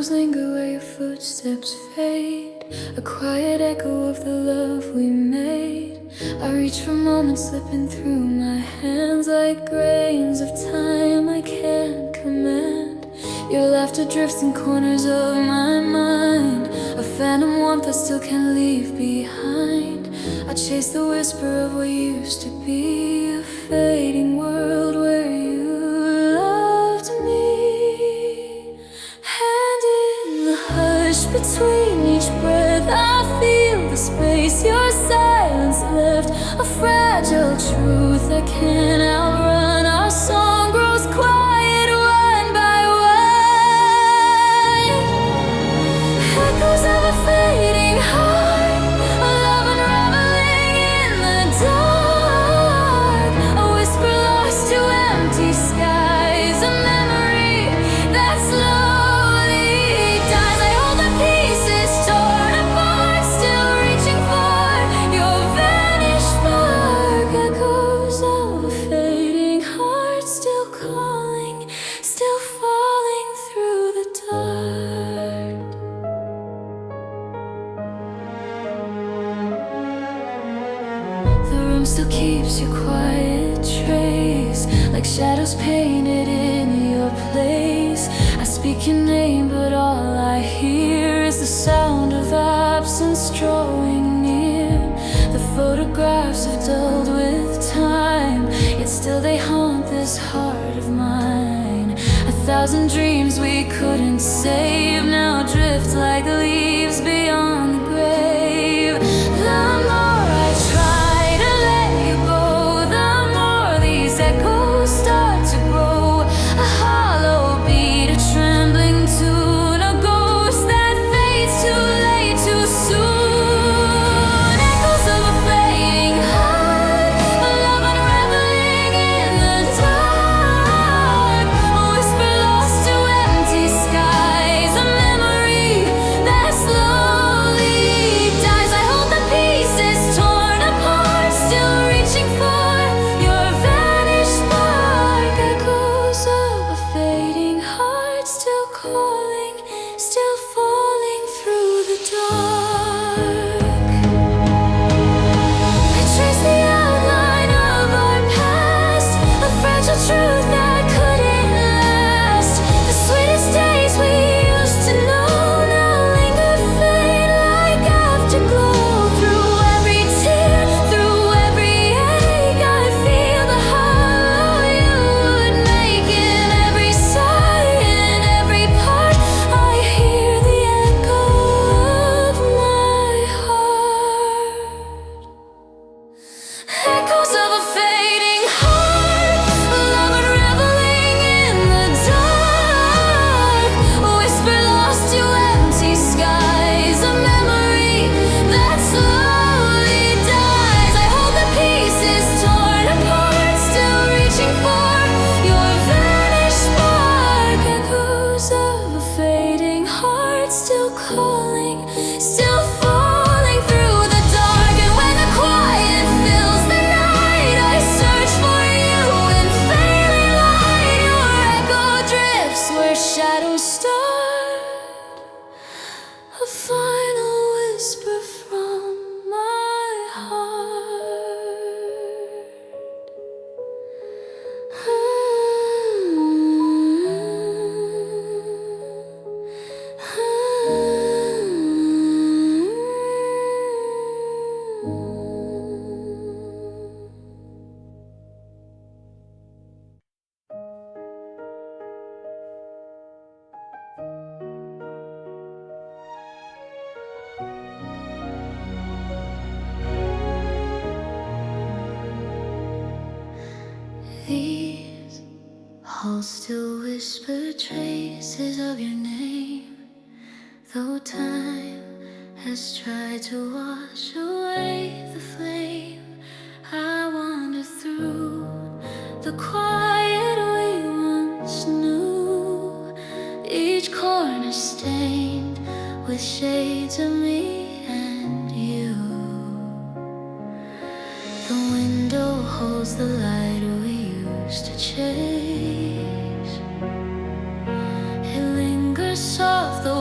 Shadows linger where your footsteps fade, a quiet echo of the love we made. I reach for moments slipping through my hands like grains of time I can't command. Your laughter drifts in corners of my mind, a phantom warmth I still can't leave behind. I chase the whisper of what used to be, a fading world where you loved me. And in the hush between each breath, I feel the space your silence left, a fragile truth I can't outrun. Our song grows quiet one by one, echoes of a fading heart, a love unraveling in the dark, a whisper lost to empty skies, a memory that slowly dies. I hold the pieces torn apart, still reaching for your vanished spark, echoes of a fading heart, still calling, still falling through the dark. The room still keeps your quiet trace, like shadows painted in your place. I speak your name, but all I hear is the sound of absence drawing near. The photographs have dulled with time, yet still they haunt this heart of mine. 1,000 dreams we couldn't save now drift like the leaves beyond the grave. The more I try to let you go, the more these echoes start to grow. A hollow beat, a trembling tune, a ghost that fades too late, too soon. Echoes of a fading heart, a love unraveling in the dark, a whisper lost to empty skies, a memory that slowly dies. I hold the pieces torn apart, still reaching for your vanished spark, echoes of a fading heart, still calling, still falling through the dark. I trace the outline of our past, a fragile truth that couldn't last. The sweetest days we used to know now linger faint like afterglow. Through every tear, through every ache, I feel the hollow you would make. In every sigh, in every part, I hear the echo of my heart. Echoes of a fading heart, a love unraveling in the dark, a whisper lost to empty skies, a memory that slowly dies. I hold the pieces torn apart, still reaching for your vanished spark, echoes of a fading heart, still calling, still falling through the dark. And when the quiet fills the night, I search for you in failing light. Your echo drifts where shadows start, a final whisper from my heart. These halls still whisper traces of your name, though time has tried to wash away the flame. I wander through the quiet we once knew, each corner stained with shades of me and you. The window holds the light we used to chase. It lingers soft, the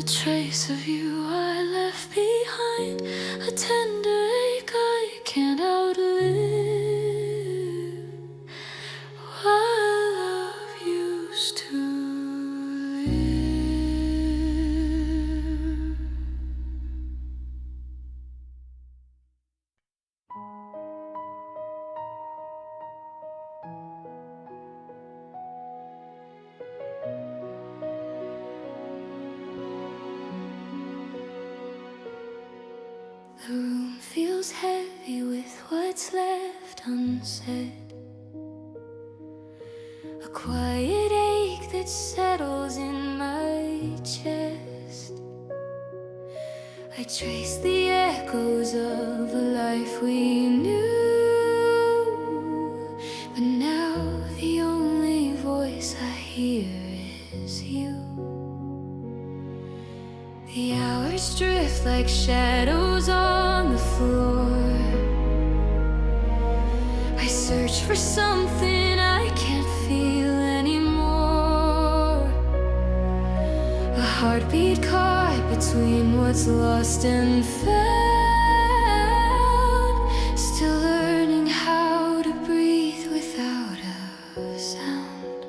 trace of you I left behind, a tender ache I can't outlive. While love used to live. The room feels heavy with what's left unsaid, a quiet ache that settles in my chest. I trace the echoes of a life we knew, but now the only voice I hear is you. The hours drift like shadows on the floor. I search for something I can't feel anymore, a heartbeat caught between what's lost and found, still learning how to breathe without a sound.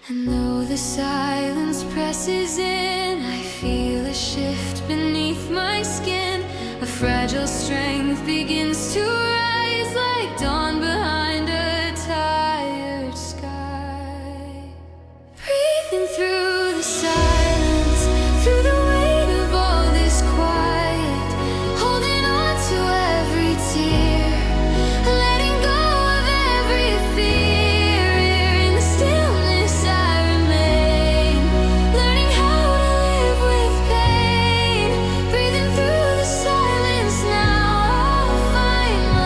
And though the silence presses in, I feel a shift beneath my skin. A fragile strength begins to rise like dawn behind a tired sky. Breathing through the silence, through the weight of all this quiet, holding on to every tear, letting go of every fear. In the stillness I remain, learning how to live with pain. Breathing through the silence now, I'll find my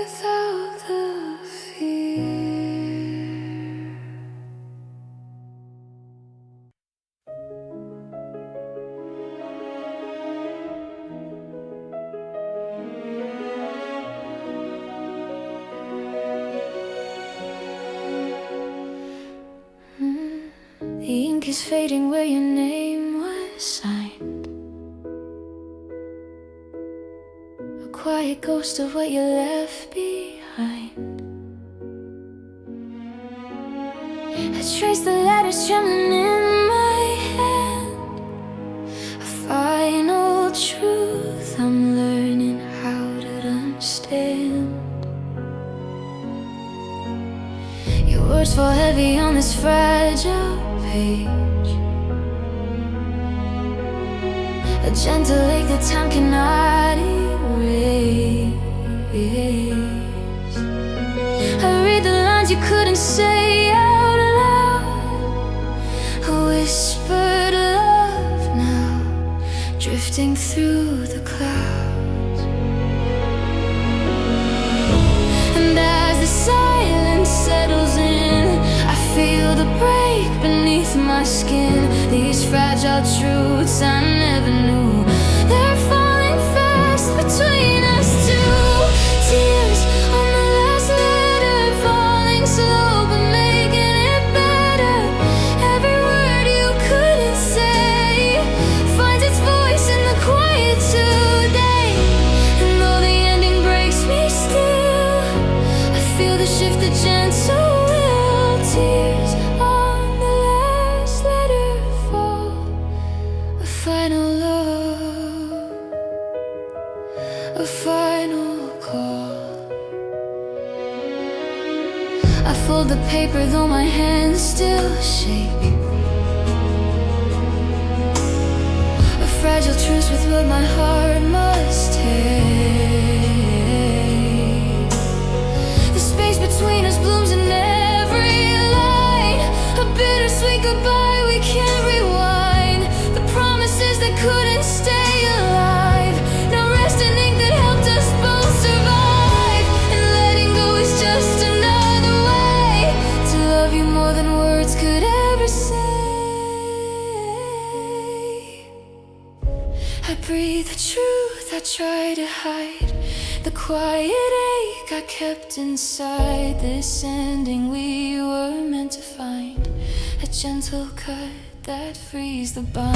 without the fear. The ink is fading where your name was signed. A quiet ghost of what you left behind. I trace the letters trembling in my hand. A final truth I'm learning how to understand. Your words fall heavy on this fragile page. A gentle ache that time cannot erase. I read the lines you couldn't say out loud. A whispered love now, drifting through the clouds. And as the silence settles in, I feel the break beneath my skin. These fragile truths I never knew, they're falling fast between us two. Tears on the last letter, falling slow but making it better. Every word you couldn't say finds its voice in the quiet today. And though the ending breaks me still, I feel the shift, the gentle will. Tears on the last letter fall, a final love, a final call. I fold the paper though my hands still shake. A fragile truce with what my heart must take. The space between us blooms in every line. A bittersweet goodbye we can't rewind. The promises that couldn't stay alive. No rest in ink that helped us both survive. And letting go is just another way to love you more than words could ever say. I breathe the truth I try to hide, the quiet ache I kept inside. This ending we were meant to find, a gentle cut that frees the bind.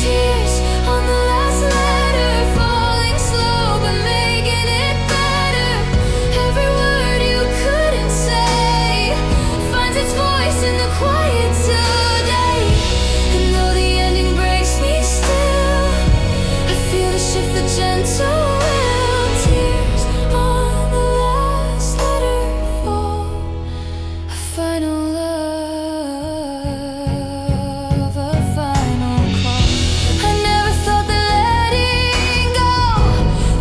Tears on the last letter, falling slow but making it better. Every word you couldn't say finds its voice in the quiet today. And though the ending breaks me still, I feel the shift, the gentle will. Tears on the last letter fall, a final love, a final call. I never thought that letting go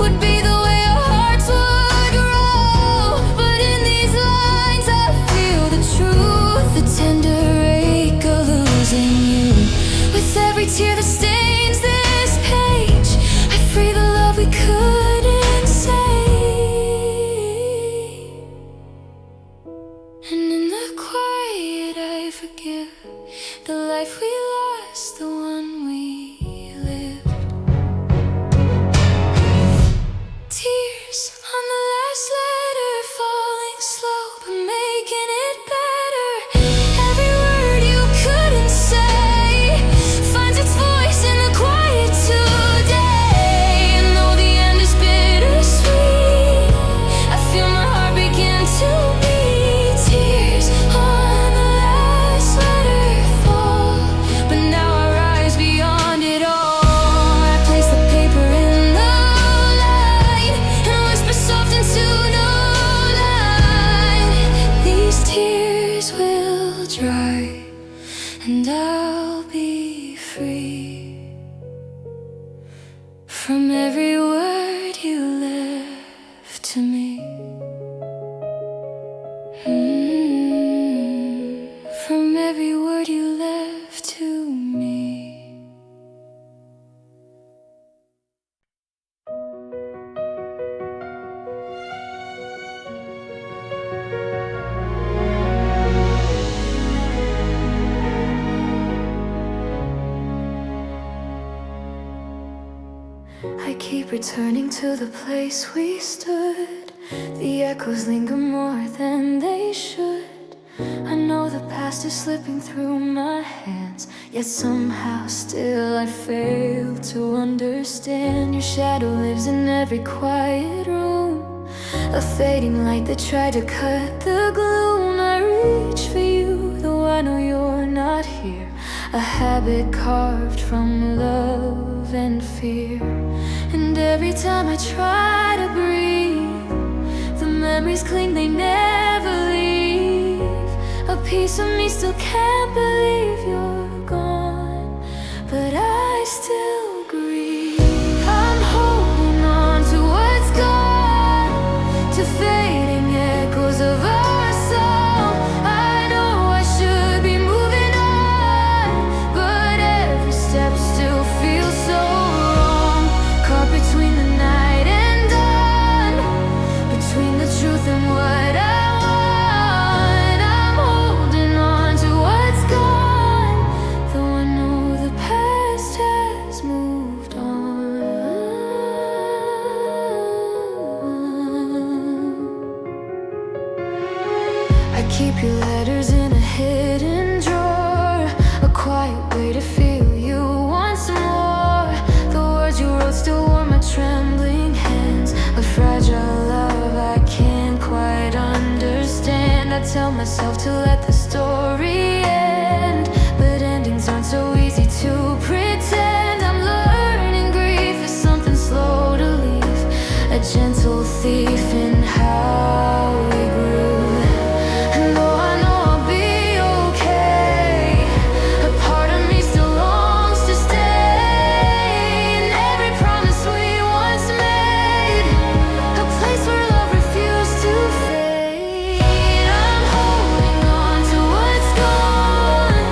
would be the way our hearts would grow. But in these lines I feel the truth, the tender ache of losing you. With every tear that stains this page, I free the love we couldn't say. And in the quiet I forgive the life we lost, the one we lived. Tears on the last letter, falling slow but making it better. Every word you couldn't say finds its voice in the quiet today. And though the end is bittersweet, I feel my heart begin to beat. Tears on the last letter fall, keep returning to the place we stood. The echoes linger more than they should. I know the past is slipping through my hands, yet somehow still I fail to understand. Your shadow lives in every quiet room, a fading light that tried to cut the gloom. I reach for you, though I know you're not here, a habit carved from love and fear. And every time I try to breathe, the memories cling, they never leave. A piece of me still can't believe you're gone, but I still grieve. I'm holding on to what's gone, to fading echoes of our song. I know I should be moving on, but every step still feels so wrong. Caught between the night and dawn, between the truth and what I want. I'm holding on to what's gone, though I know the past has moved on. I keep your letters in a hidden drawer, a quiet way to feel you once more. The words you wrote still warm my trembling hands, a fragile love I can't quite understand. I tell myself to let the story end, but endings aren't so easy to pretend. I'm learning grief is something slow to leave, a gentle thief in how we grew. And though I know I'll be okay, a part of me still longs to stay in every promise we once made, a place where love refused to fade. I'm holding on to what's gone,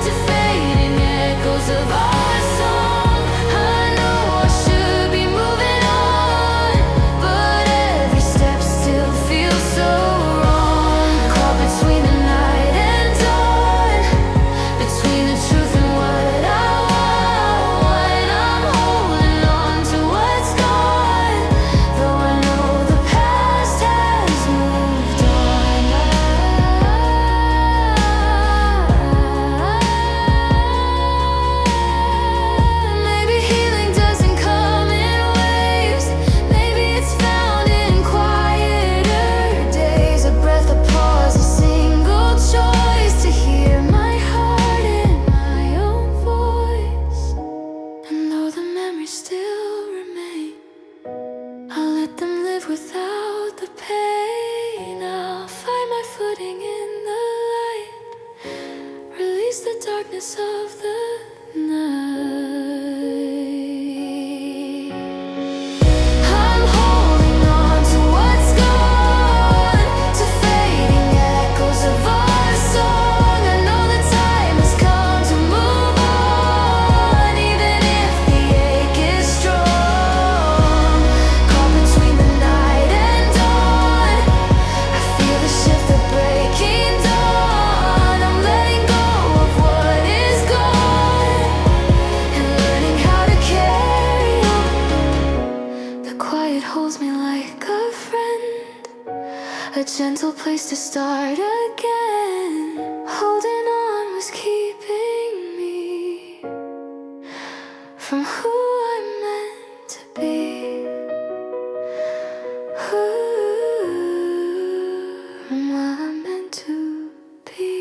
to fading echoes of our song. I know I should be moving on, but every step still feels so wrong. Caught between the night and dawn, between the truth and what I want. I'm holding on to what's gone, though I know the past has moved on. Maybe healing doesn't come in waves, maybe it's found in quieter days. A breath, a pause, a single choice to hear my heart in my own voice. And though the memories still remain, I'll let them live without the pain. I'll find my footing in the light, release the darkness of the night. I'm holding on to what's gone, to fading echoes of our song. I know the time has come to move on, even if the ache is strong. Caught between the night and dawn, I feel the shift, the breaking dawn. I'm letting go of what is gone, and learning how to carry on. The quiet holds me like a friend, a gentle place to start again. Holding on was keeping me from who I'm meant to be. Who am I meant to be?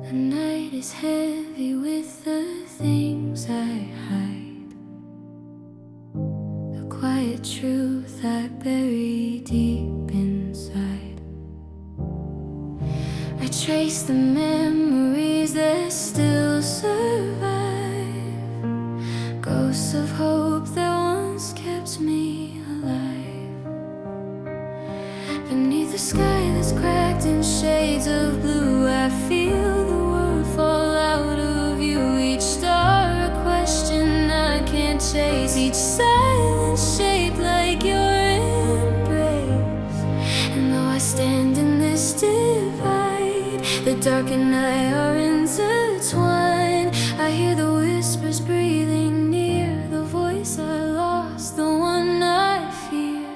The night is heavy with the things I hide, the quiet truth I bury deep inside. I trace the memories that still survive, ghosts of hope that once kept me alive. Beneath the sky that's cracked in shades of blue, I feel the world fall out of view. Each star a question I can't chase, each side dark and night are intertwined. I hear the whispers breathing near, the voice I lost, the one I fear.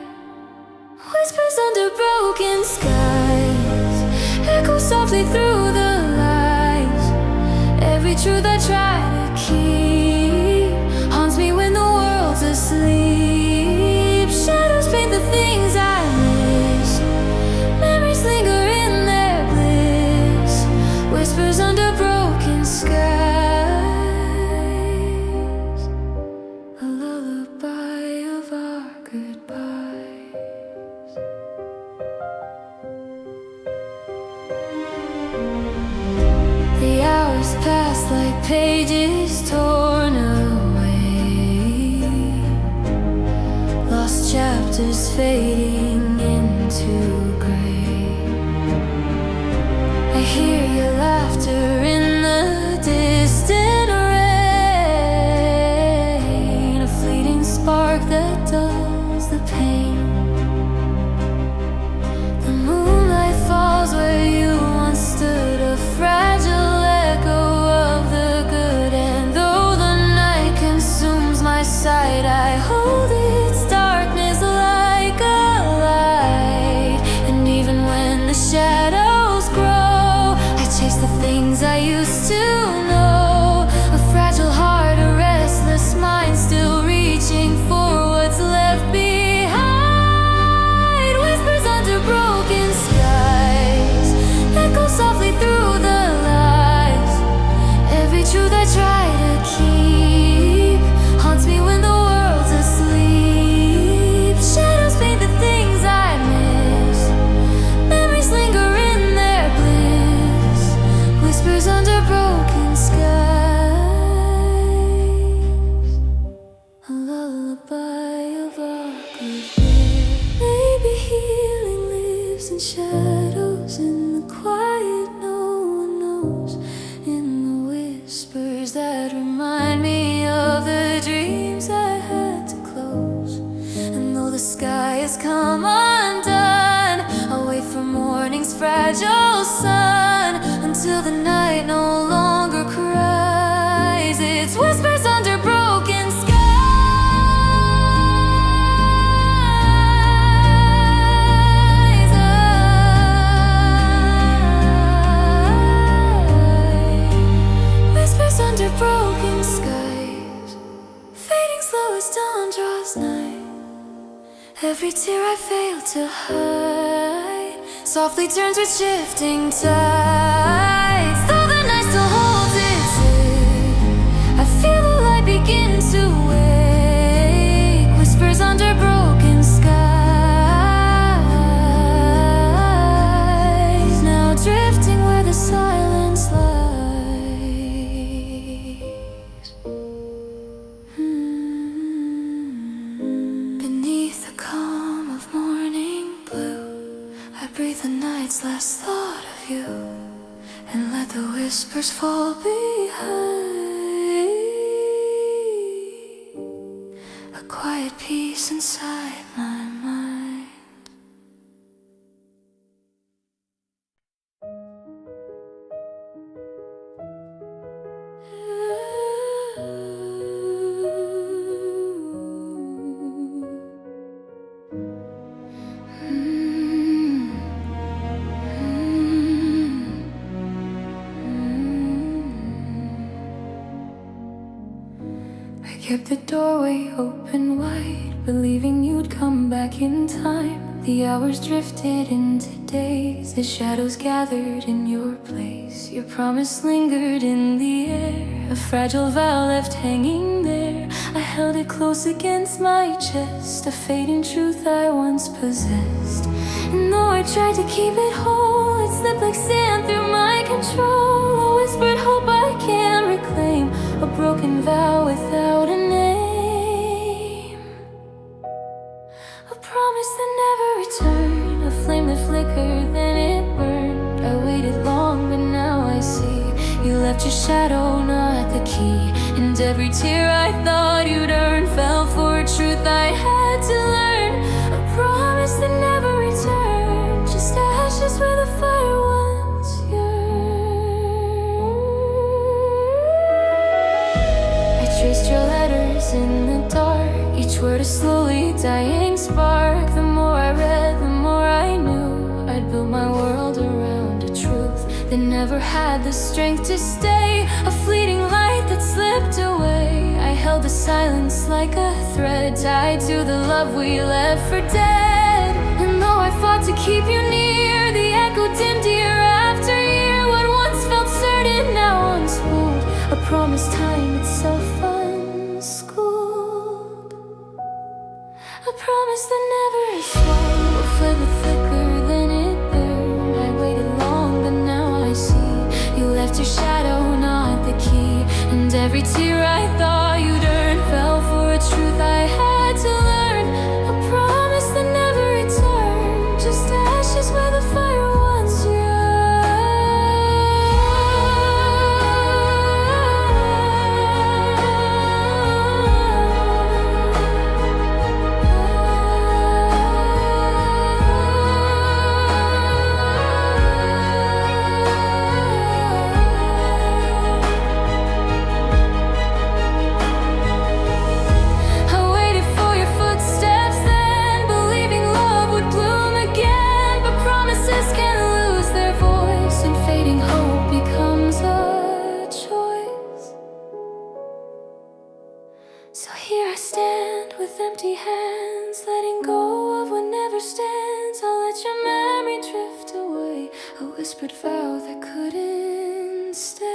Whispers under broken skies, echo softly through the lies. Every truth I try to keep haunts me when the world's asleep. Shadows paint the things I miss, memories linger in their bliss. Whispers under broken skies, a lullaby of our goodbyes. The hours pass like pages torn away, lost chapters fading into gray. I hear your laughter in the distant rain, a fleeting spark that dulls the pain. The moonlight falls where you once stood, a fragile echo of the good. And though the night consumes my sight, I hold its darkness like a light. And even when the shadows grow, I chase the things I used to know. A fragile heart, a restless mind, still reaching for what's left behind. Whispers under broken skies, echo softly through the lies. Every truth I try to keep haunts me when the world's asleep. Shadows paint the things I miss, memories linger in their bliss. Whispers under broken skies, a lullaby of our good year. Maybe healing lives in shadows, in the quiet no one knows, in the whispers that remind me of the dreams I had to close. And though the sky has come undone, I'll wait for morning's fragile sun, until the night no longer cries. It's whispers under broken skies. Whispers under broken skies, fading slow as dawn draws nigh. Every tear I fail to hide softly turns with shifting tides. Though the night still holds its sleep, I feel the light begin to wake. Whispers under broken skies, now drifting where the silence lies. Beneath the calm of morning blue, I breathe the night's last thought of you, and let the whispers fall behind. A quiet peace inside my mind. I kept the doorway open wide, believing you'd come back in time. The hours drifted into days, the shadows gathered in your place. Your promise lingered in the air, a fragile vow left hanging there. I held it close against my chest, a fading truth I once possessed. And though I tried to keep it whole, it slipped like sand through my control. A whispered hope I can't reclaim, a broken vow without a name. A promise that never returned, a flame that flickered, then it burned. I waited long, but now I see you left your shadow, not the key. And every tear I thought you'd earn fell for a truth I had to learn. A promise that never returned, just ashes where the fire once yearned. dying spark. The more I read, the more I knew I'd built my world around a truth that never had the strength to stay. A fleeting light that slipped away. I held the silence like a thread tied to the love we left for dead. And though I fought to keep you near, the echo dimmed year after year. What once felt certain now unspooled, a promise time itself unschooled. A promise that never is swallowed, a flame thicker than it burned. I waited long, but now I see you left your shadow, not the key. And every tear I thought you'd earn fell for a truth I had to learn. A promise that never returned, just ashes where the fire once empty hands, letting go of what never stands. I'll let your memory drift away, a whispered vow that couldn't stay.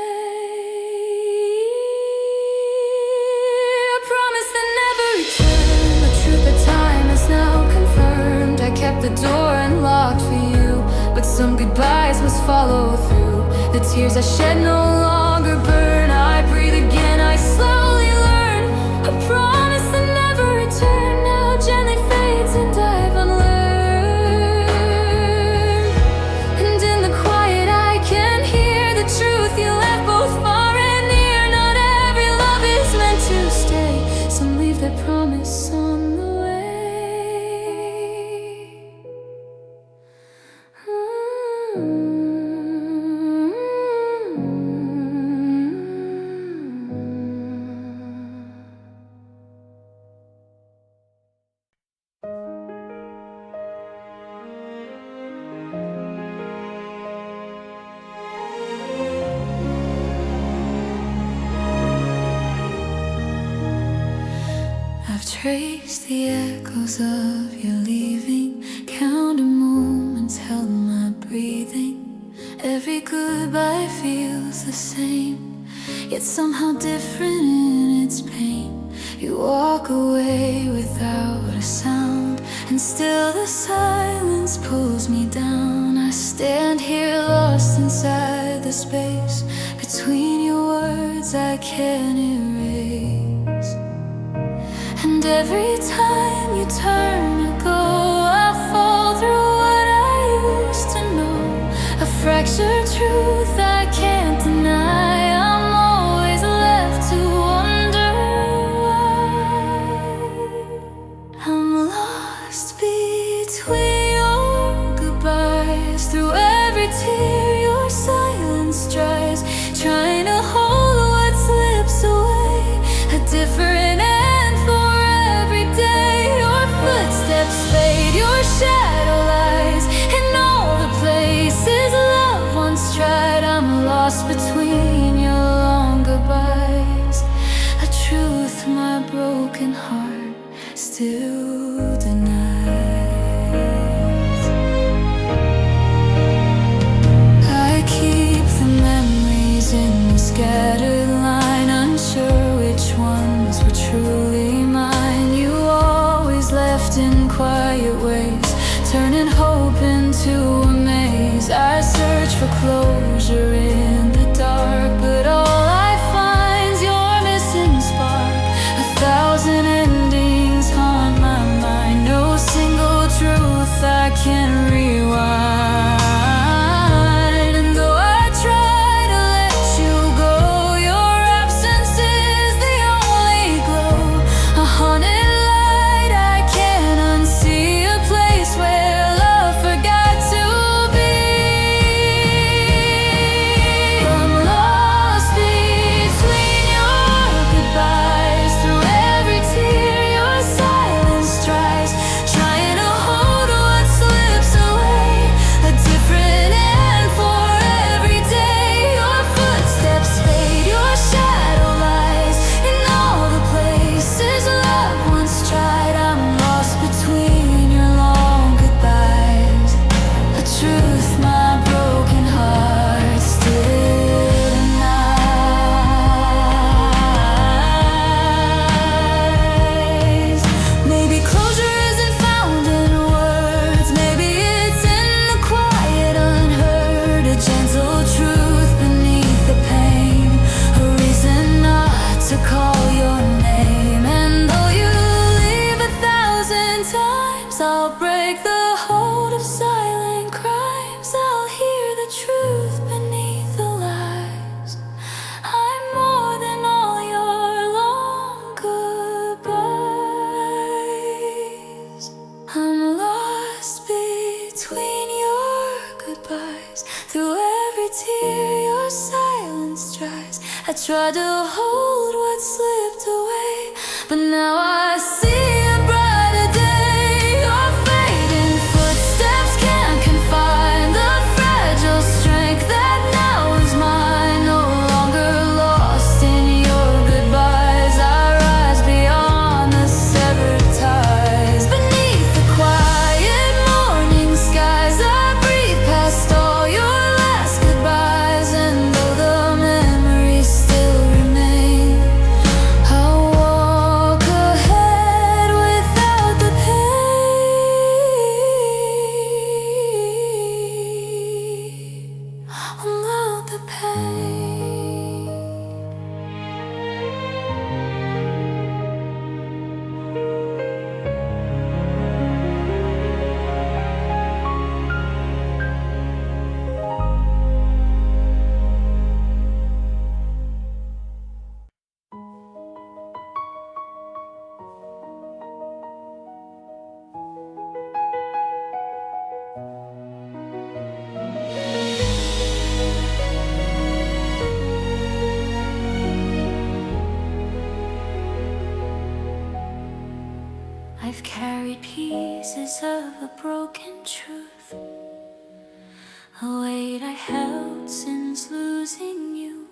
A promise that never returned, the truth that time has now confirmed. I kept the door unlocked for you, but some goodbyes must follow through. The tears I shed no longer burn. I breathe again, I slowly learn. A promise that never returned now gently fades and I've unlearned. And in the quiet I can hear the truth you left both far and near. Not every love is meant to stay, some leave their promise on the way. Trace the echoes of your leaving, counted moments, held my breathing. Every goodbye feels the same, yet somehow different in its pain. You walk away without a sound, and still the silence pulls me down. I stand here lost inside the space between your words I can't erase. And every time you turn to go, I fall through what I used to know. A fractured truth I can't deny. I'm always left to wonder why. I'm lost between your goodbyes, through every tear your silence dries, trying to hold what slips away. A different footsteps fade, your shadow lies in all the places love once tried. I'm lost between your long goodbyes, a truth my broken heart still denies. I keep the memories in the scattered line, unsure which ones were truly mine. You left in quiet ways, turning hope into a maze. I search for closure in the dark, but all I find's your missing spark. 1,000 endings haunt my mind, no single truth I can rewind. And though I try to let you go, your absence is the only glow. A haunted a place where love forgot to be. goodbyes. Through every tear your silence dries. I tried to hold what slipped away, but now I see a brighter day. Your fading footsteps can't confine the fragile strength that now is mine. No longer lost in your goodbyes, I rise beyond the severed ties. Beneath the quiet morning skies, I breathe past all your last goodbyes. And though the memories still remain, I'll walk ahead without the pain. Without the pain. I've carried pieces of a broken truth, a weight I held since losing you.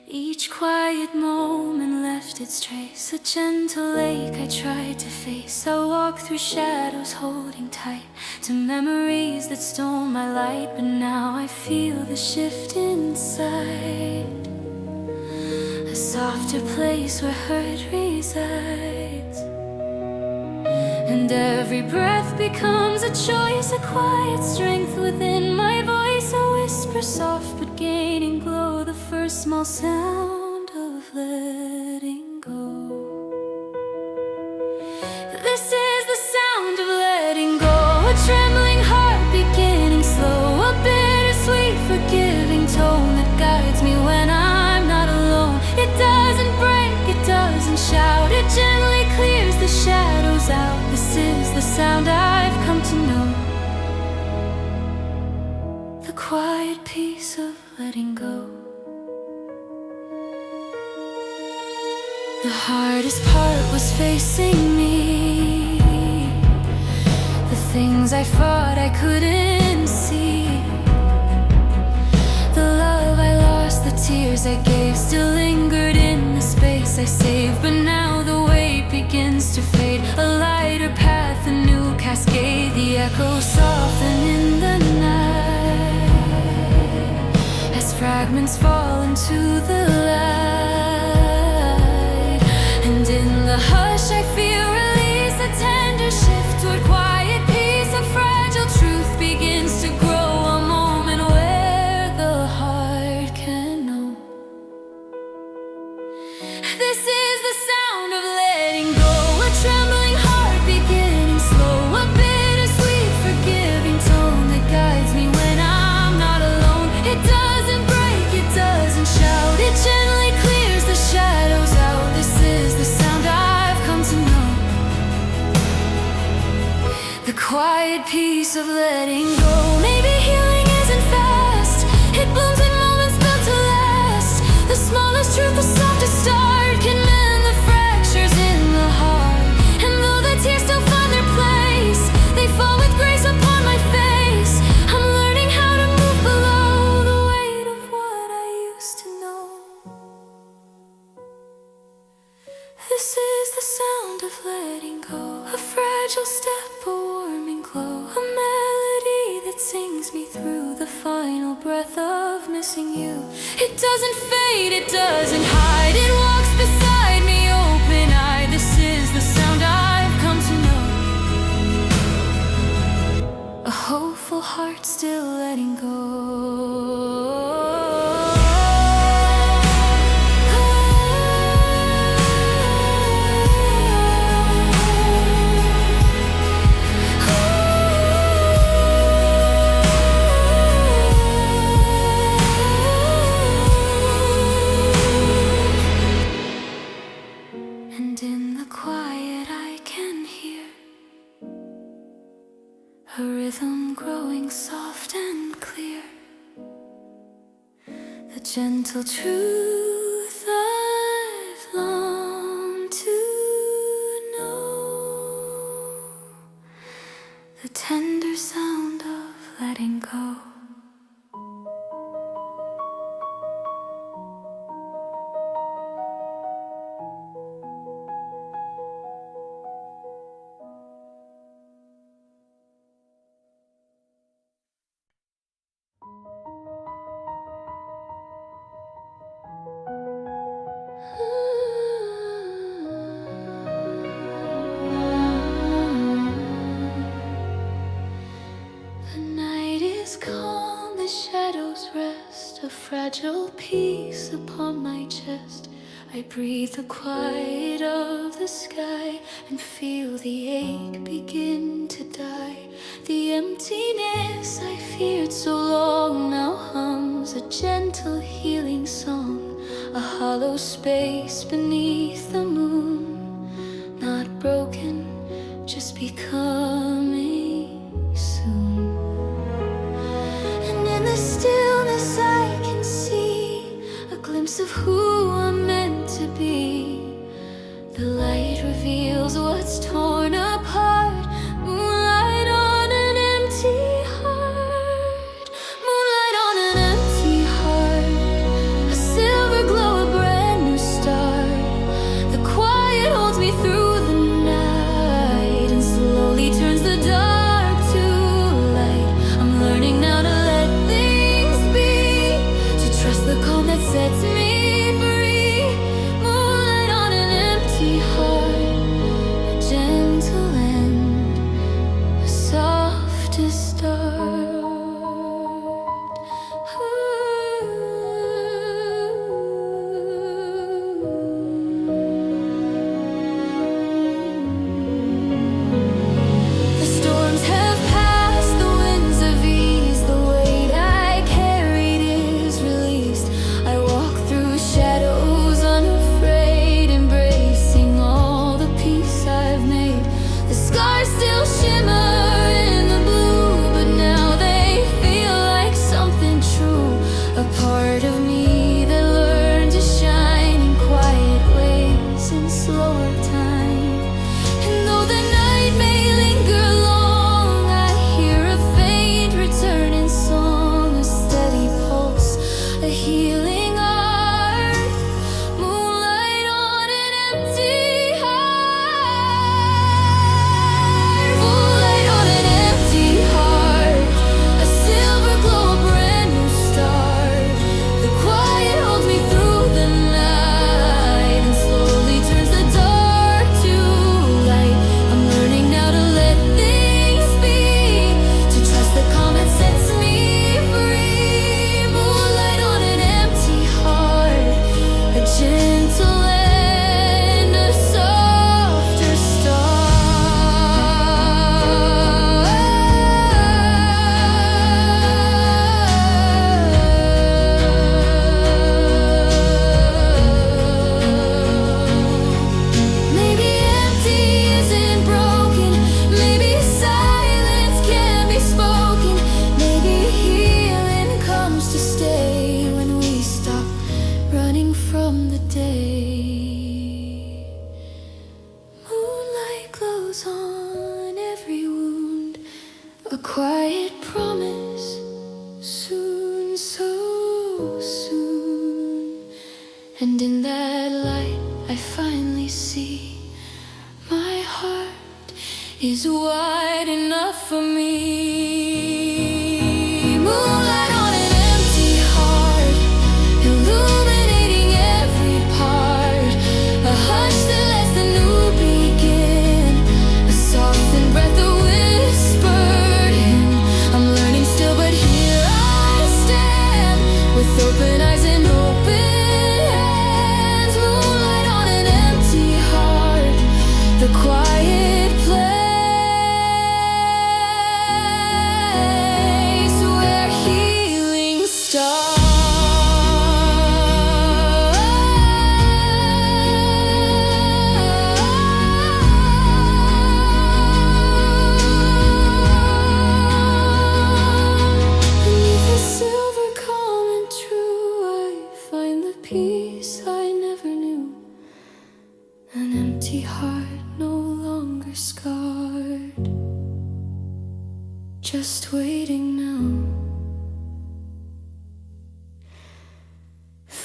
Each quiet moment left its trace, a gentle lake I tried to face. I walk through shadows holding tight to memories that stole my light. But now I feel the shift inside, a softer place where hurt resides. And every breath becomes a choice, a quiet strength within my voice. A whisper soft but gaining glow, the first small sound of letting go. This is the sound of letting go, a trembling heart beginning slow, a bittersweet forgiving tone that guides me when I'm not alone. It doesn't break, it doesn't shout, it gently clears the shadows out. This is the sound I've come to know, the quiet peace of letting go. The hardest part was facing me, the things I fought I couldn't see, the love I lost, the tears I gave still lingered in the space I saved. But now the weight begins to fade, a lighter path, a new cascade. The echoes soften in the night as fragments fall into the light. And in the hush I feel release, a tender shift toward quiet peace. A fragile truth begins to grow, a moment where the heart can know. This is the sound of letting go, a trembling heart beginning slow, a bittersweet forgiving tone that guides me when I'm not alone. It doesn't break, it doesn't shout, it gently clears the shadows out. This is the sound I've come to know, the quiet peace of letting go. Maybe healing isn't fast, it blooms in moments built to last. The smallest truth, the softest start, can mend the fractures in the heart. And though the tears still find their place, they fall with grace upon my face. I'm learning how to move below the weight of what I used to know. This is the sound of letting go, a fragile step, a warming glow, a melody that sings me through the final breath of missing you. It doesn't fade, it doesn't hide, it walks beside me open-eyed. This is the sound I've come to know, a hopeful heart still letting go. And in the quiet I can hear a rhythm grow. growing soft and clear. The gentle truth I've longed to know, the tender sound of letting go. The night is calm, the shadows rest, a fragile peace upon my chest. I breathe the quiet of the sky and feel the ache begin to die. The emptiness I feared so long now hums a gentle healing song, a hollow space beneath the moon, not broken, just becoming soon. And in the stillness I can see a glimpse of who I'm meant to be. The light reveals what's torn apart. Moonlight on an empty heart. Moonlight on an empty heart. A silver glow, a brand new start. The quiet holds me through the night and slowly turns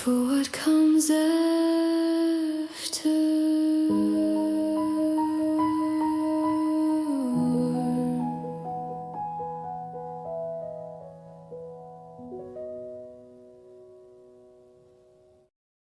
for what comes after.